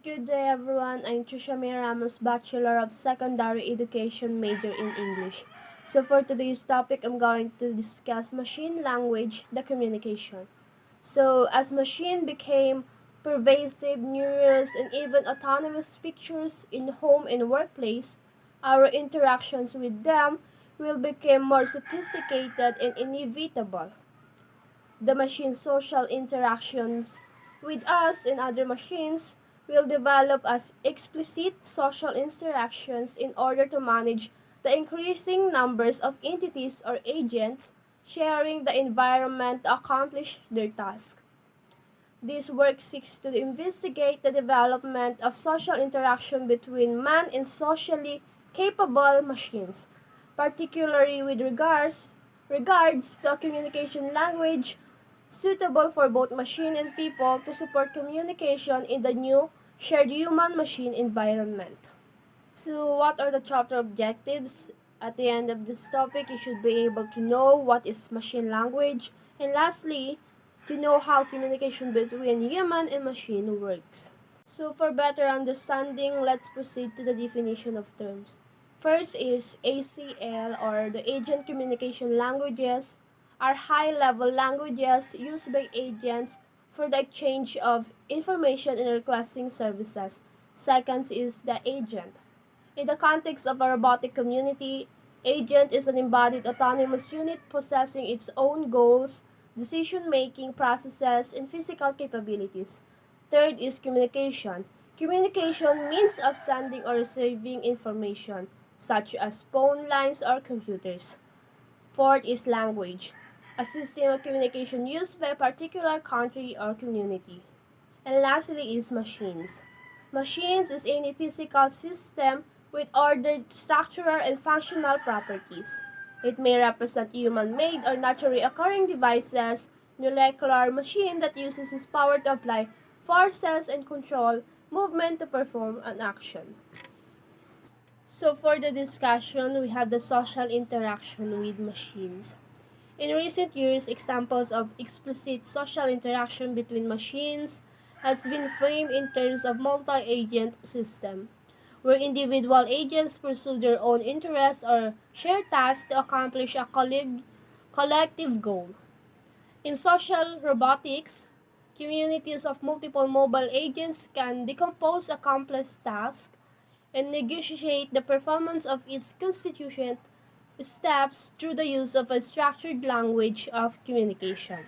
Good day everyone, I'm Trisha May Ramos, Bachelor of Secondary Education, major in English. So for today's topic, I'm going to discuss machine language, the communication. So as machine became pervasive, numerous, and even autonomous features in home and workplace, our interactions with them will become more sophisticated and inevitable. The machine's social interactions with us and other machines will develop as explicit social interactions in order to manage the increasing numbers of entities or agents sharing the environment to accomplish their task. This work seeks to investigate the development of social interaction between man and socially capable machines, particularly with regards to a communication language suitable for both machine and people to support communication in the new shared human-machine environment. So what are the chapter objectives? At the end of this topic, you should be able to know what is machine language, and lastly, to know how communication between human and machine works. So for better understanding, let's proceed to the definition of terms. First is ACL, or the Agent Communication Languages, are high-level languages used by agents for the exchange of information and requesting services. Second is the agent. In the context of a robotic community, agent is an embodied autonomous unit possessing its own goals, decision-making processes, and physical capabilities. Third is communication. Communication means of sending or receiving information, such as phone lines or computers. Fourth is language, a system of communication used by a particular country or community. And lastly is machines. Machines is any physical system with ordered structural and functional properties. It may represent human-made or naturally occurring devices, molecular machine that uses its power to apply forces and control movement to perform an action. So for the discussion, we have the social interaction with machines. In recent years, examples of explicit social interaction between machines has been framed in terms of multi-agent system, where individual agents pursue their own interests or share tasks to accomplish a collective goal. In social robotics, communities of multiple mobile agents can decompose a complex task and negotiate the performance of its constituent steps through the use of a structured language of communication.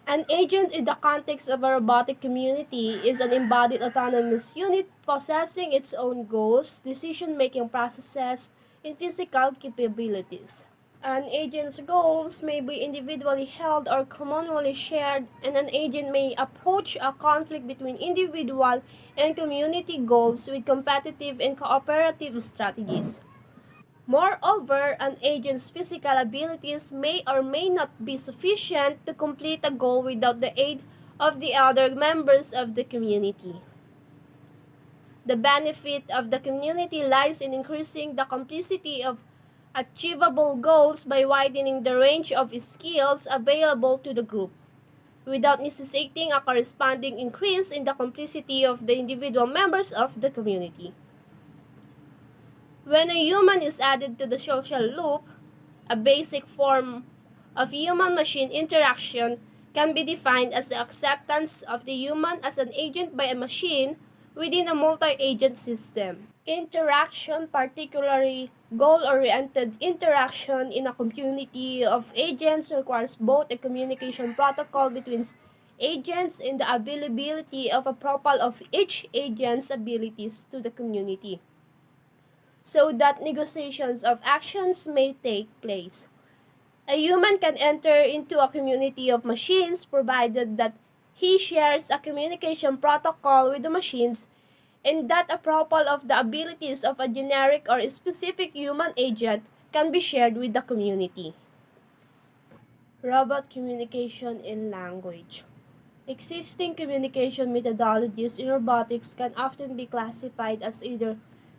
An agent in the context of a robotic community is an embodied autonomous unit possessing its own goals, decision-making processes, and physical capabilities. An agent's goals may be individually held or commonly shared, and an agent may approach a conflict between individual and community goals with competitive and cooperative strategies. Moreover, an agent's physical abilities may or may not be sufficient to complete a goal without the aid of the other members of the community. The benefit of the community lies in increasing the complexity of achievable goals by widening the range of skills available to the group, without necessitating a corresponding increase in the complexity of the individual members of the community. When a human is added to the social loop, a basic form of human-machine interaction can be defined as the acceptance of the human as an agent by a machine within a multi-agent system. Interaction, particularly goal-oriented interaction in a community of agents, requires both a communication protocol between agents and the availability of a profile of each agent's abilities to the community, so that negotiations of actions may take place. A human can enter into a community of machines provided that he shares a communication protocol with the machines and that a profile of the abilities of a generic or specific human agent can be shared with the community. Robot communication in language. Existing communication methodologies in robotics can often be classified as either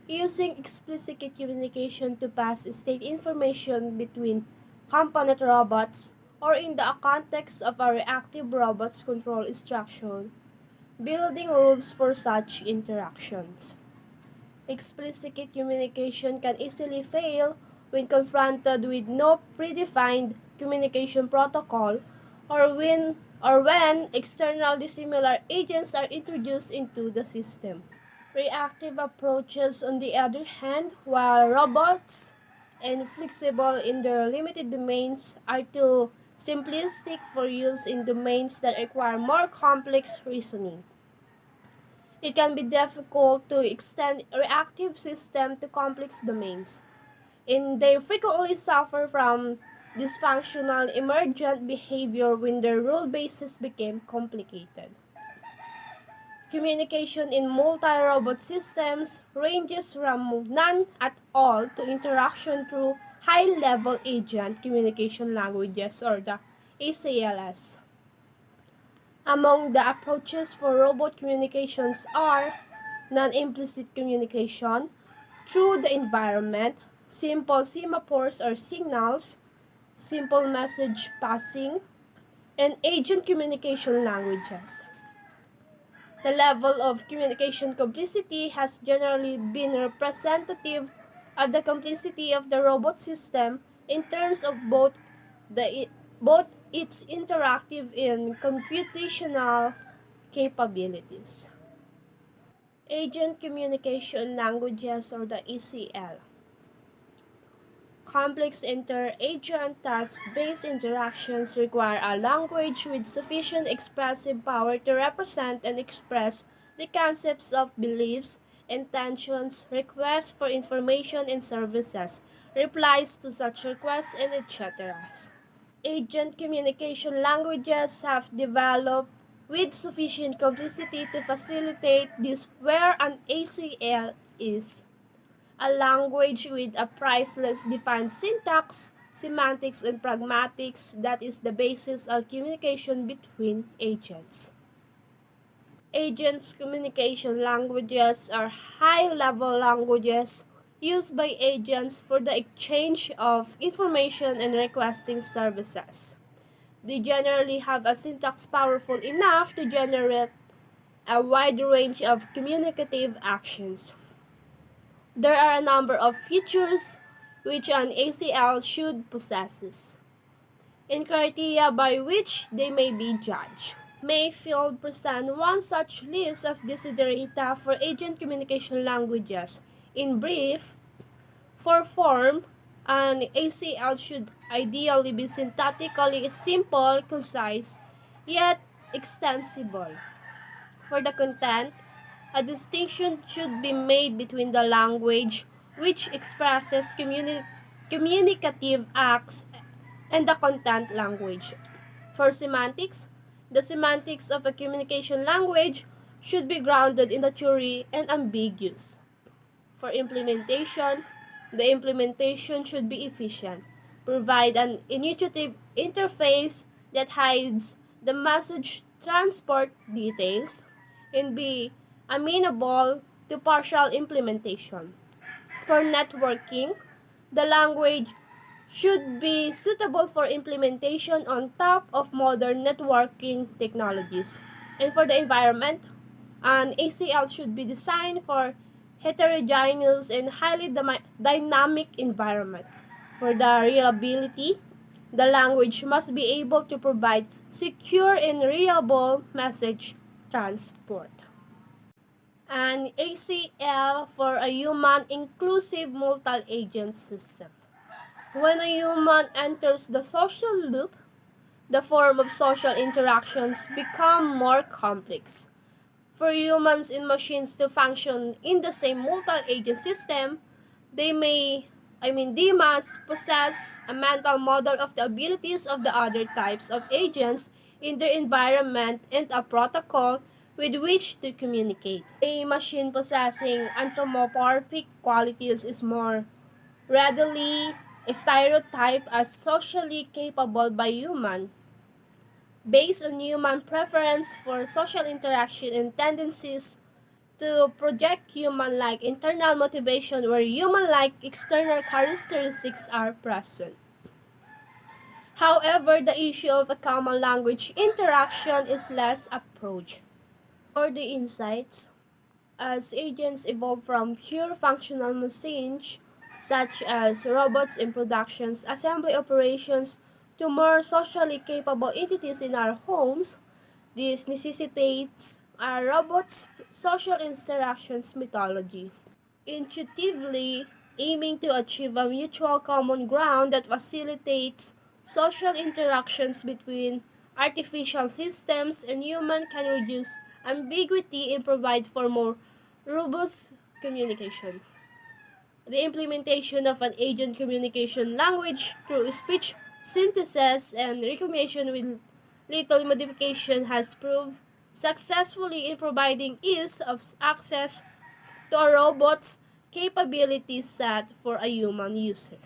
using explicit communication to pass state information between component robots, or in the context of a reactive robots control instruction, building rules for such interactions. Explicit communication can easily fail when confronted with no predefined communication protocol or when external dissimilar agents are introduced into the system. Reactive approaches, on the other hand, while robots and flexible in their limited domains, are too simplistic for use in domains that require more complex reasoning. It can be difficult to extend a reactive system to complex domains, and they frequently suffer from dysfunctional emergent behavior when their rule bases became complicated. Communication in multi-robot systems ranges from none at all to interaction through high-level agent communication languages, or the ACLS. Among the approaches for robot communications are non-implicit communication through the environment, simple semaphores or signals, simple message passing, and agent communication languages. The level of communication complexity has generally been representative of the complexity of the robot system in terms of the both its interactive and computational capabilities. Agent Communication Languages, or the ECL. Complex inter-agent task-based interactions require a language with sufficient expressive power to represent and express the concepts of beliefs, intentions, requests for information and services, replies to such requests, and etc. Agent communication languages have developed with sufficient complexity to facilitate this, where an ACL is a language with a priceless defined syntax, semantics, and pragmatics that is the basis of communication between agents. Agents communication languages are high-level languages used by agents for the exchange of information and requesting services. They generally have a syntax powerful enough to generate a wide range of communicative actions. There are a number of features which an ACL should possess, and criteria by which they may be judged. Mayfield presents one such list of desiderata for agent communication languages. In brief, for form, an ACL should ideally be syntactically simple, concise, yet extensible. For the content, a distinction should be made between the language, which expresses communicative acts, and the content language. For semantics, the semantics of a communication language should be grounded in the theory and ambiguous. For implementation, the implementation should be efficient, provide an intuitive interface that hides the message transport details, and be amenable to partial implementation. For networking, the language should be suitable for implementation on top of modern networking technologies. And for the environment, an ACL should be designed for heterogeneous and highly dynamic environment. For the reliability, the language must be able to provide secure and reliable message transport. An ACL for a human inclusive multi-agent system. When a human enters the social loop, the form of social interactions become more complex. For humans and machines to function in the same multi-agent system, they must possess a mental model of the abilities of the other types of agents in their environment and a protocol with which to communicate. A machine possessing anthropomorphic qualities is more readily stereotyped as socially capable by human, based on human preference for social interaction and tendencies to project human-like internal motivation where human-like external characteristics are present. However, the issue of a common language interaction is less approached. For the insights, as agents evolve from pure functional machines, such as robots in productions, assembly operations, to more socially capable entities in our homes, this necessitates a robot's social interactions methodology. Intuitively aiming to achieve a mutual common ground that facilitates social interactions between artificial systems and human can reduce ambiguity and provide for more robust communication. The implementation of an agent communication language through speech synthesis and recognition with little modification has proved successfully in providing ease of access to a robot's capability set for a human user.